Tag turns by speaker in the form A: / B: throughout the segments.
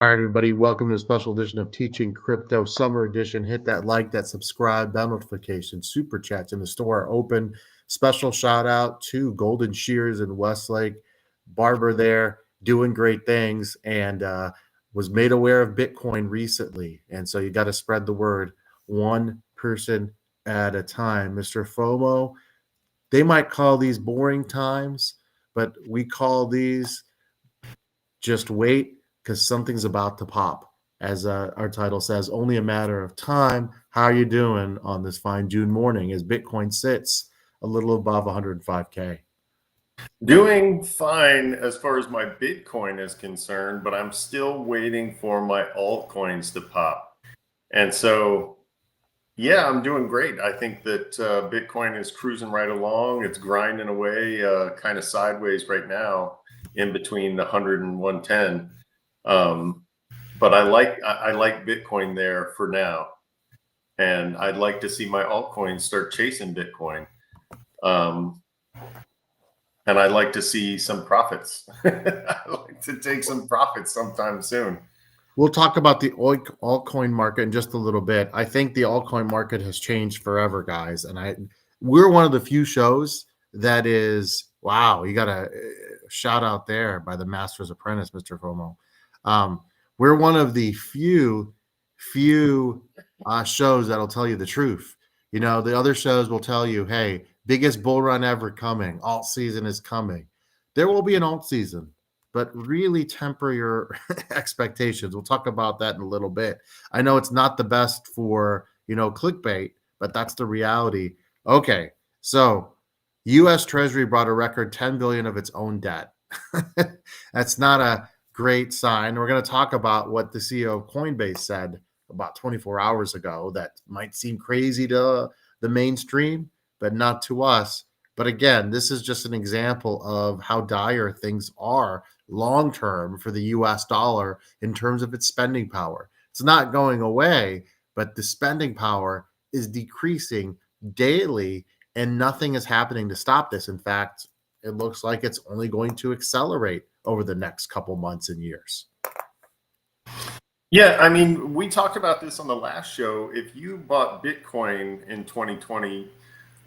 A: All right, everybody, welcome to a special edition of Teaching Crypto Summer Edition. Hit that like, that subscribe, bell notification, super chats in the store are open. Special shout out to Golden Shears in Westlake, barber there, doing great things, and was made aware of Bitcoin recently. And so you got to spread the word one person at a time. Mr. FOMO, they might call these boring times, but we call these just wait because something's about to pop. As our title says, only a matter of time. How are you doing on this fine June morning as Bitcoin sits a little above 105K?
B: Doing fine as far as my Bitcoin is concerned, but I'm still waiting for my altcoins to pop. And so, yeah, I'm doing great. I think that Bitcoin is cruising right along. It's grinding away kind of sideways right now in between the 100 and 110. But I like Bitcoin there for now. And I'd like to see my altcoins start chasing Bitcoin. And I'd like to see some profits. I'd like to take some profits sometime soon.
A: We'll talk about the altcoin market in just a little bit. I think the altcoin market has changed forever, guys. And we're one of the few shows that is, wow, you got a shout out there by the Master's Apprentice, Mr. FOMO. We're one of the few shows that'll tell you the truth. You know, the other shows will tell you, hey, biggest bull run ever coming. Alt season is coming. There will be an alt season, but really temper your expectations. We'll talk about that in a little bit. I know it's not the best for, clickbait, but that's the reality. Okay, so U.S. Treasury brought a record $10 billion of its own debt. That's not a great sign. We're going to talk about what the CEO of Coinbase said about 24 hours ago. That might seem crazy to the mainstream, but not to us. But again, this is just an example of how dire things are long term for the US dollar in terms of its spending power. It's not going away, but the spending power is decreasing daily, and nothing is happening to stop this. In fact, it looks like it's only going to accelerate over the next couple months and years.
B: Yeah, I mean, we talked about this on the last show. If you bought Bitcoin in 2020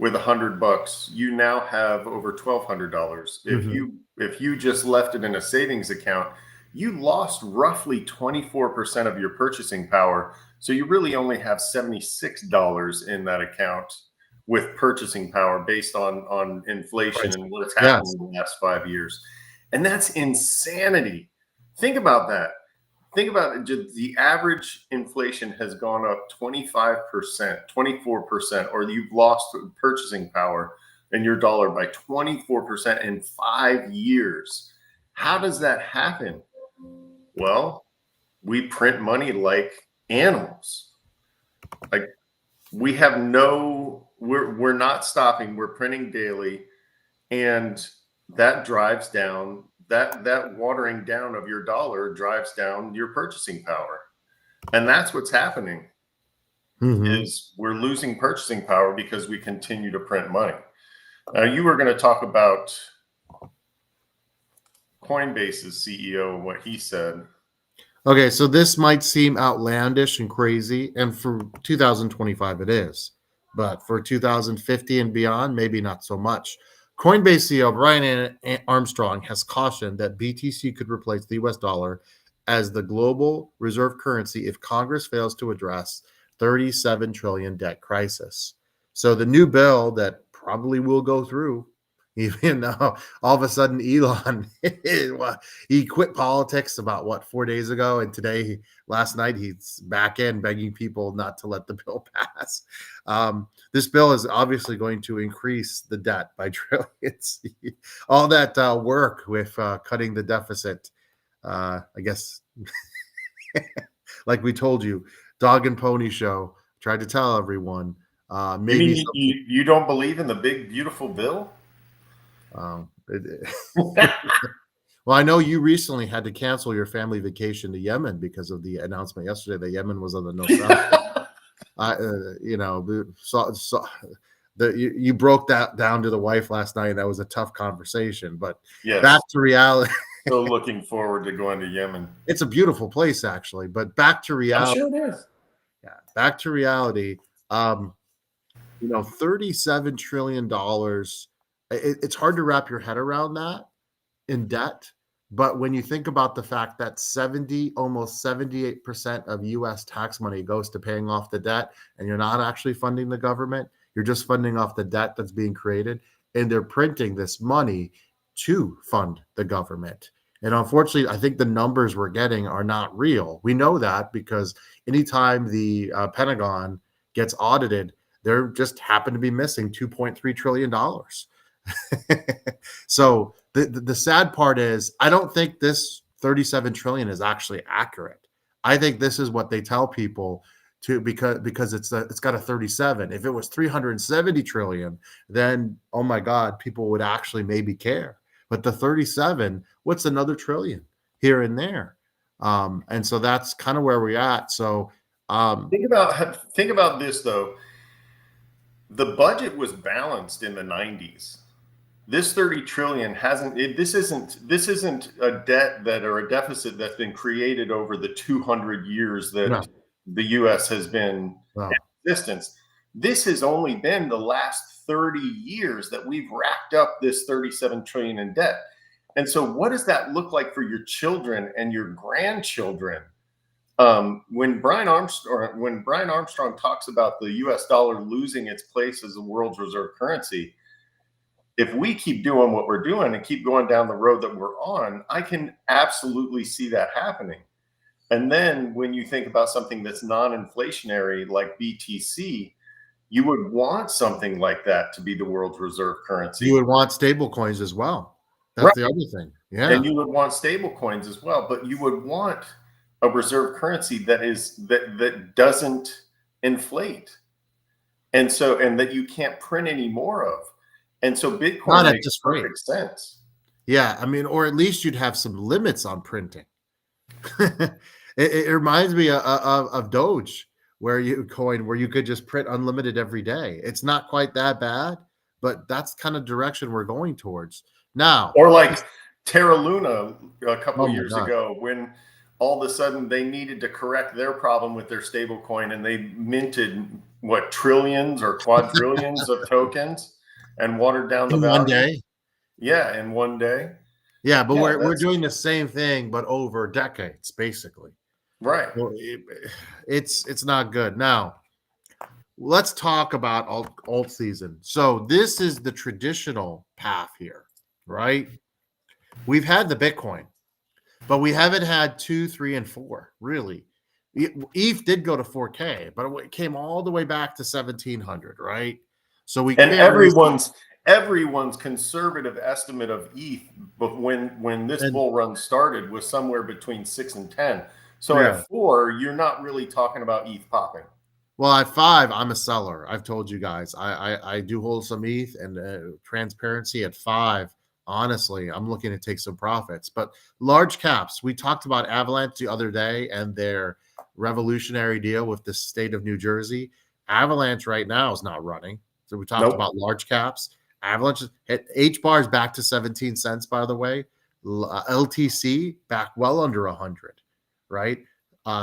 B: with $100, you now have over $1,200. If you just left it in a savings account, you lost roughly 24% of your purchasing power. So you really only have $76 in that account with purchasing power based on inflation and what's happened in the last 5 years. And that's insanity. Think about that. Think about it. The average inflation has gone up 25%, 24%, or you've lost purchasing power in your dollar by 24% in 5 years. How does that happen? Well, we print money like animals. Like we have we're not stopping. We're printing daily, and that drives down that watering down of your dollar drives down your purchasing power. And that's what's happening. Is we're losing purchasing power because we continue to print money. Now, you were going to talk about Coinbase's CEO and what he said.
A: Okay, so this might seem outlandish and crazy, and for 2025 it is, but for 2050 and beyond, maybe not so much. Coinbase CEO Brian Armstrong has cautioned that BTC could replace the US dollar as the global reserve currency if Congress fails to address $37 trillion debt crisis. So the new bill that probably will go through, even though all of a sudden Elon, he quit politics about 4 days ago, and last night he's back in begging people not to let the bill pass. This bill is obviously going to increase the debt by trillions. All that work with cutting the deficit, I guess, like we told you, dog and pony show, tried to tell everyone. Maybe
B: you don't believe in the big, beautiful bill?
A: Well, I know you recently had to cancel your family vacation to Yemen because of the announcement yesterday that Yemen was on the no you broke that down to the wife last night. And that was a tough conversation, but back to reality.
B: So looking forward to going to Yemen.
A: It's a beautiful place, actually. But back to
B: I'm
A: reality.
B: sure it is.
A: Yeah, back to reality. $37 trillion. It's hard to wrap your head around that in debt. But when you think about the fact that almost 78% of US tax money goes to paying off the debt, and you're not actually funding the government, you're just funding off the debt that's being created, and they're printing this money to fund the government. And unfortunately, I think the numbers we're getting are not real. We know that because anytime the Pentagon gets audited, they're just happen to be missing $2.3 trillion. So the sad part is I don't think this 37 trillion is actually accurate. I think this is what they tell people to because it's got a 37. If it was 370 trillion, then oh my God, people would actually maybe care. But the 37, what's another trillion here and there? And so that's kind of where we're at. So
B: Think about this though. The budget was balanced in the 90s. This 30 trillion hasn't this isn't a debt that or a deficit that's been created over the 200 years that
A: no,
B: the US has been
A: no.
B: in existence. This has only been the last 30 years that we've racked up this 37 trillion in debt. And so what does that look like for your children and your grandchildren? When Brian Armstrong talks about the US dollar losing its place as the world's reserve currency, if we keep doing what we're doing and keep going down the road that we're on, I can absolutely see that happening. And then when you think about something that's non-inflationary like BTC, you would want something like that to be the world's reserve currency.
A: You would want stable coins as well. That's
B: Right.
A: the other thing. Yeah.
B: And you would want stable coins as well, but you would want a reserve currency that doesn't inflate. And that you can't print any more of. And so Bitcoin
A: Not at
B: makes
A: this rate.
B: perfect sense.
A: Yeah, I mean, or at least you'd have some limits on printing. It reminds me of Doge, where you could just print unlimited every day. It's not quite that bad, but that's kind of direction we're going towards now.
B: Or like Terra Luna a couple
A: Oh my
B: years
A: God.
B: ago, when all of a sudden they needed to correct their problem with their stable coin, and they minted what, trillions or quadrillions of tokens and watered down the
A: In
B: value.
A: one day.
B: Yeah, in one day.
A: Yeah, but
B: Yeah,
A: we're
B: that's-
A: doing the same thing, but over decades, basically.
B: Right.
A: So it's not good. Now, let's talk about alt season. So this is the traditional path here, right? We've had the Bitcoin, but we haven't had 2, 3, and 4, really. ETH did go to 4K, but it came all the way back to 1700, right? So we
B: And
A: can't really
B: everyone's conservative estimate of ETH, but when this bull run started, was somewhere between 6 and 10. So
A: Yeah.
B: at 4, you're not really talking about ETH popping.
A: Well, at 5, I'm a seller. I've told you guys. I do hold some ETH, and transparency at 5. Honestly, I'm looking to take some profits. But large caps, we talked about Avalanche the other day and their revolutionary deal with the state of New Jersey. Avalanche right now is not running. So we talked about large caps. Avalanche hit H bars back to 17 cents, by the way. LTC back well under 100, right?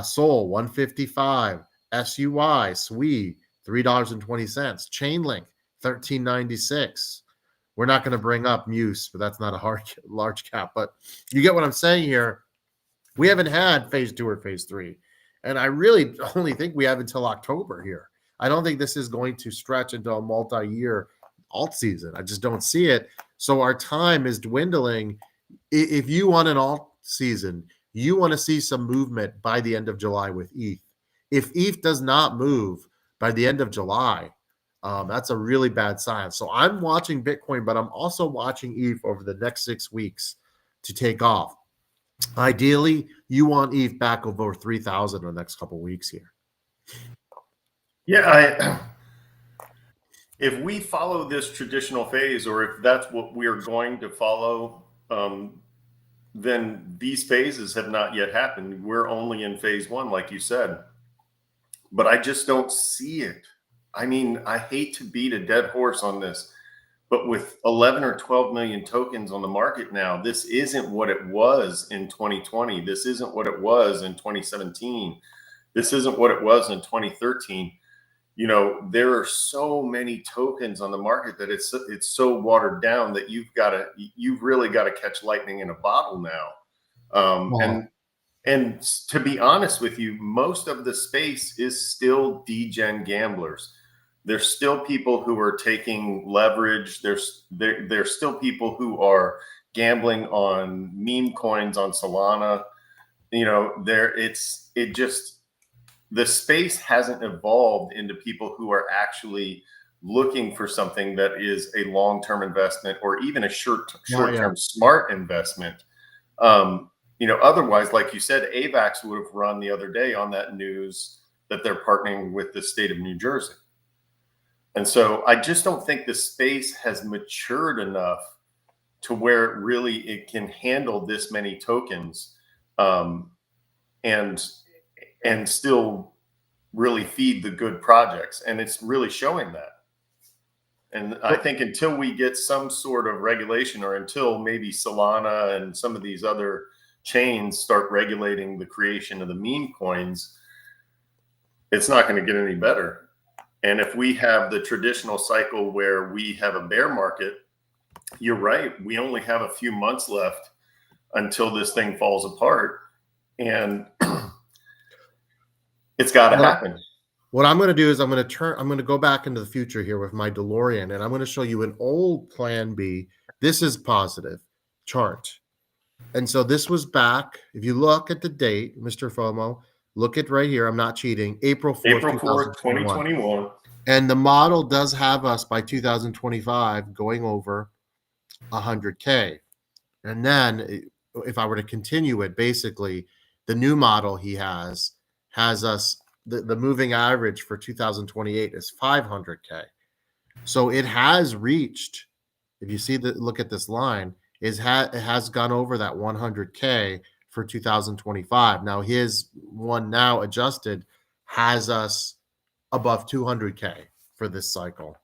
A: Sol 155. SUI, SWE, $3.20. Chainlink, $13.96. We're not going to bring up Muse, but that's not a large cap. But you get what I'm saying here. We haven't had phase 2 or phase 3. And I really only think we have until October here. I don't think this is going to stretch into a multi-year alt season. I just don't see it. So our time is dwindling. If you want an alt season, you want to see some movement by the end of July with ETH. If ETH does not move by the end of July, that's a really bad sign. So I'm watching Bitcoin, but I'm also watching ETH over the next 6 weeks to take off. Ideally, you want ETH back over 3,000 in the next couple of weeks here.
B: Yeah, if we follow this traditional phase, or if that's what we're going to follow, then these phases have not yet happened. We're only in phase 1, like you said. But I just don't see it. I mean, I hate to beat a dead horse on this, But with 11 or 12 million tokens on the market now, this isn't what it was in 2020. This isn't what it was in 2017. This isn't what it was in 2013. You know, there are so many tokens on the market that it's so watered down that you've really got to catch lightning in a bottle now.
A: Wow.
B: And to be honest with you, most of the space is still degen gamblers. There's still people who are taking leverage. There's still people who are gambling on meme coins on Solana. You know, the space hasn't evolved into people who are actually looking for something that is a long-term investment or even a short-term smart investment. You know, otherwise, like you said, AVAX would have run the other day on that news that they're partnering with the state of New Jersey. And so I just don't think the space has matured enough to where it can handle this many tokens, and still really feed the good projects. And it's really showing that. And I think until we get some sort of regulation, or until maybe Solana and some of these other chains start regulating the creation of the meme coins, it's not going to get any better. And if we have the traditional cycle where we have a bear market, you're right, we only have a few months left until this thing falls apart. And it's got to happen.
A: What I'm going to do is I'm going to go back into the future here with my DeLorean, and I'm going to show you an old plan B. This is positive chart. And so this was back, if you look at the date, Mr. FOMO, look at right here. I'm not cheating. April 4th,
B: 2021.
A: And the model does have us by 2025 going over 100K. And then if I were to continue it, basically the new model he has us, the moving average for 2028 is 500K. So it has reached, if you see look at this line, it has gone over that 100K for 2025. Now his one now adjusted has us above 200K for this cycle.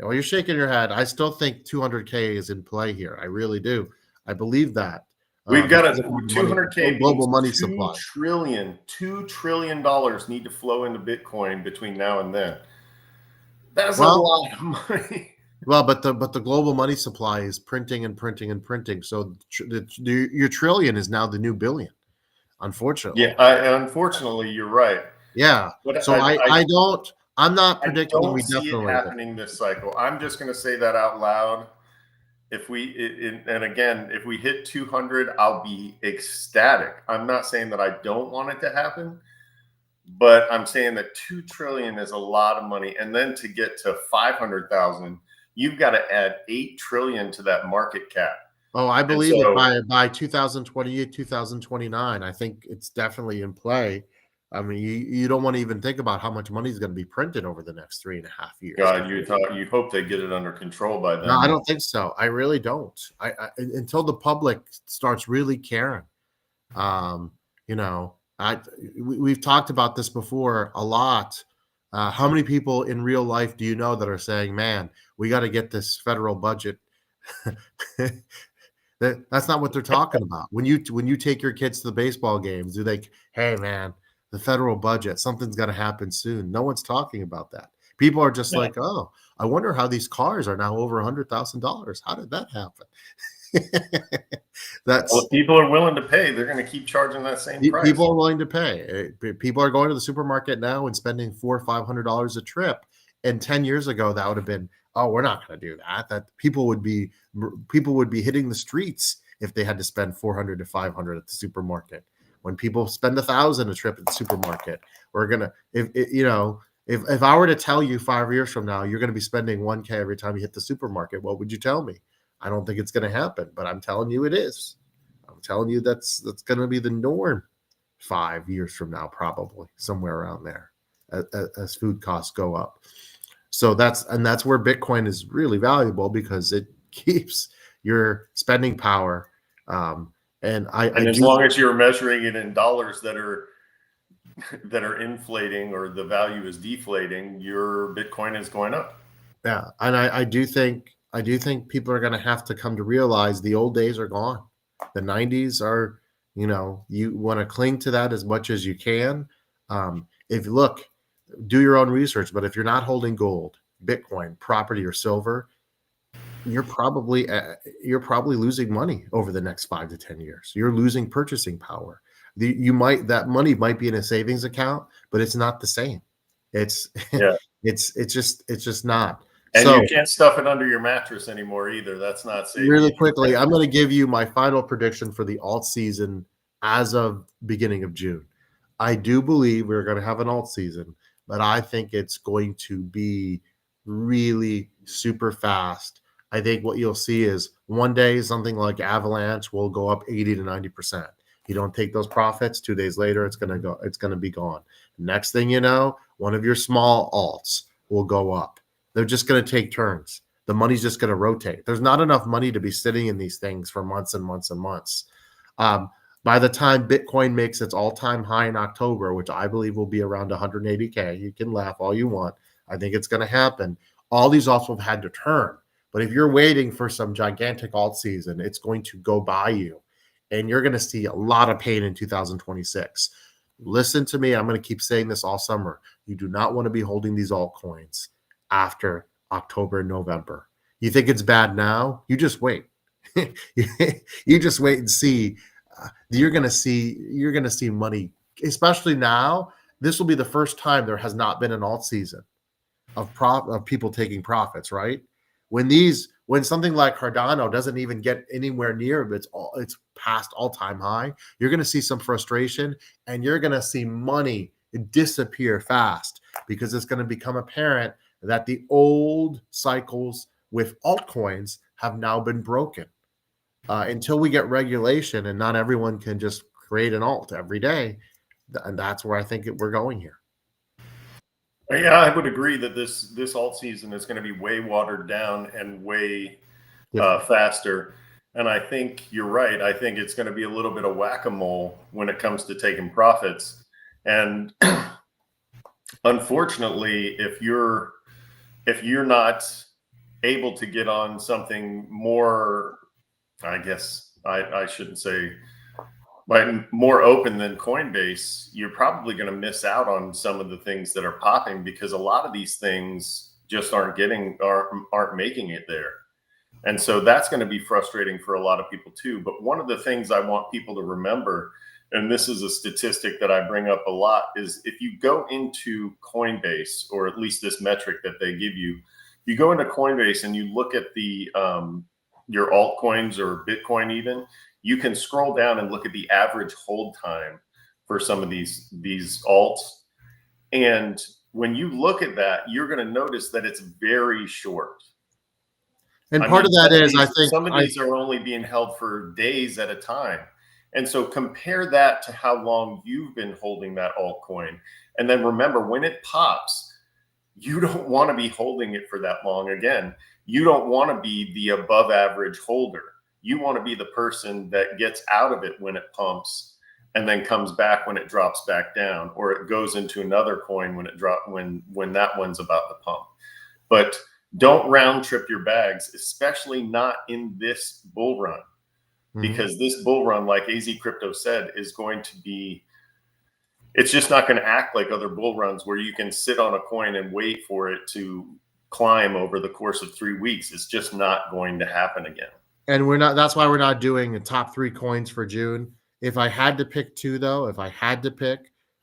A: Well, you're shaking your head. I still think 200K is in play here. I really do. I believe that.
B: We've got a 200K
A: global money supply.
B: $2 trillion need to flow into Bitcoin between now and then. That's a lot of money.
A: Well, but the global money supply is printing and printing and printing. So your trillion is now the new billion, unfortunately.
B: Yeah, unfortunately, you're right.
A: Yeah. But so I'm not predicting
B: we definitely see it happening this cycle. I'm just going to say that out loud. If we hit 200, I'll be ecstatic. I'm not saying that I don't want it to happen, but I'm saying that 2 trillion is a lot of money. And then to get to 500,000, you've got to add 8 trillion to that market cap.
A: Oh, I believe it by 2028, 2029. I think it's definitely in play. I mean, you don't want to even think about how much money is going to be printed over the next 3.5 years.
B: God, you'd hope they get it under control by then.
A: No, I don't think so. I really don't. I until the public starts really caring. You know, we've talked about this before a lot. How many people in real life do you know that are saying, "Man, we got to get this federal budget"? That's not what they're talking about. When you take your kids to the baseball games, do they? Hey, man, the federal budget, something's going to happen soon. No one's talking about that. People are just like, oh, I wonder how these cars are now over $100,000. How did that happen?
B: People are willing to pay. They're going to keep charging that same price.
A: People are willing to pay. People are going to the supermarket now and spending $400 or $500 a trip. And 10 years ago, that would have been, oh, we're not going to do that. That people would be hitting the streets if they had to spend $400 to $500 at the supermarket. When people spend $1,000 a trip at the supermarket, we're gonna, if I were to tell you 5 years from now you're going to be spending $1K every time you hit the supermarket, what would you tell me? I don't think it's going to happen, but I'm telling you it is. I'm telling you that's going to be the norm 5 years from now, probably somewhere around there, as food costs go up. So that's where Bitcoin is really valuable, because it keeps your spending power. And as
B: long as you're measuring it in dollars that are inflating, or the value is deflating, your Bitcoin is going up.
A: Yeah, and I do think I do think people are going to have to come to realize the old days are gone. The 90s are, you want to cling to that as much as you can. If you look, do your own research, but if you're not holding gold, Bitcoin, property, or silver, you're probably losing money over the next 5 to 10 years. You're losing purchasing power. That money might be in a savings account, but it's not the same. It's
B: Yeah.
A: it's just not.
B: And
A: So
B: you can't stuff it under your mattress anymore either. That's not safe.
A: really quickly, I'm going to give you my final prediction for the alt season as of beginning of June. I do believe we're going to have an alt season, but I think it's going to be really super fast. I think what you'll see is one day something like Avalanche will go up 80 to 90%. You don't take those profits, 2 days later it's going to be gone. Next thing you know, one of your small alts will go up. They're just going to take turns. The money's just going to rotate. There's not enough money to be sitting in these things for months and months and months. By the time Bitcoin makes its all-time high in October, which I believe will be around 180K, you can laugh all you want. I think it's going to happen. All these alts have had to turn. But if you're waiting for some gigantic alt season, it's going to go by you. And you're going to see a lot of pain in 2026. Listen to me. I'm going to keep saying this all summer. You do not want to be holding these altcoins after October and November. You think it's bad now? You just wait. You just wait and see. You're going to see money, especially now. This will be the first time there has not been an alt season of people taking profits, right? When something like Cardano doesn't even get anywhere near it's past all-time high, you're going to see some frustration, and you're going to see money disappear fast, because it's going to become apparent that the old cycles with altcoins have now been broken. Until we get regulation and not everyone can just create an alt every day, and that's where I think we're going here.
B: Yeah, I would agree that this alt season is going to be way watered down and way faster. And I think you're right. I think it's going to be a little bit of whack-a-mole when it comes to taking profits. And unfortunately, if you're not able to get on something more, I guess I shouldn't say, but more open than Coinbase, you're probably going to miss out on some of the things that are popping, because a lot of these things just aren't making it there. And so that's going to be frustrating for a lot of people too. But one of the things I want people to remember, and this is a statistic that I bring up a lot, is if you go into Coinbase, or at least this metric that they give you, you go into Coinbase and you look at the your altcoins or Bitcoin even, you can scroll down and look at the average hold time for some of these alts. And when you look at that, you're going to notice that it's very short.
A: And part of that is, I think
B: some of these are only being held for days at a time. And so compare that to how long you've been holding that altcoin. And then remember, when it pops, you don't want to be holding it for that long. Again, you don't want to be the above average holder. You want to be the person that gets out of it when it pumps and then comes back when it drops back down, or it goes into another coin when that one's about to pump. But don't round trip your bags, especially not in this bull run, because this bull run, like AZcrypto said, is going to be, it's just not going to act like other bull runs where you can sit on a coin and wait for it to climb over the course of 3 weeks. It's just not going to happen again.
A: And that's why we're not doing the top 3 coins for June. If I had to pick 2, though,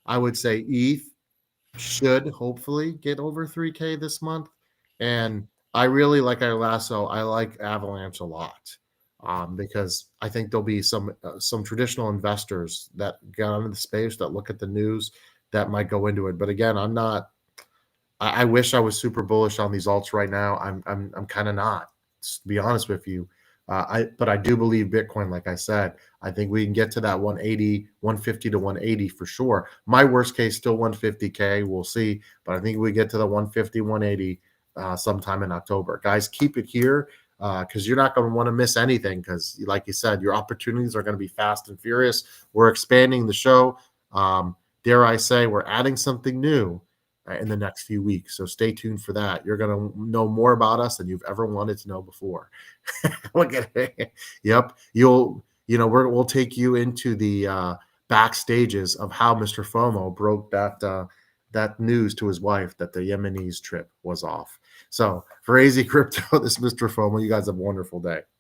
A: I would say ETH should hopefully get over 3K this month. And I really like I like Avalanche a lot, because I think there'll be some traditional investors that get into the space, that look at the news, that might go into it. But again, I'm not. I wish I was super bullish on these alts right now. I'm kind of not, to be honest with you. But I do believe Bitcoin, like I said, I think we can get to that 150 to 180 for sure. My worst case, still 150K. We'll see. But I think we get to the 150, 180 sometime in October. Guys, keep it here, because you're not going to want to miss anything, because like you said, your opportunities are going to be fast and furious. We're expanding the show. Dare I say, we're adding something new. in the next few weeks. So stay tuned for that. You're going to know more about us than you've ever wanted to know before. Look at it. Yep. We'll take you into the backstages of how Mr. FOMO broke that news to his wife that the Yemenis trip was off. So for AZ Crypto, this is Mr. FOMO. You guys have a wonderful day.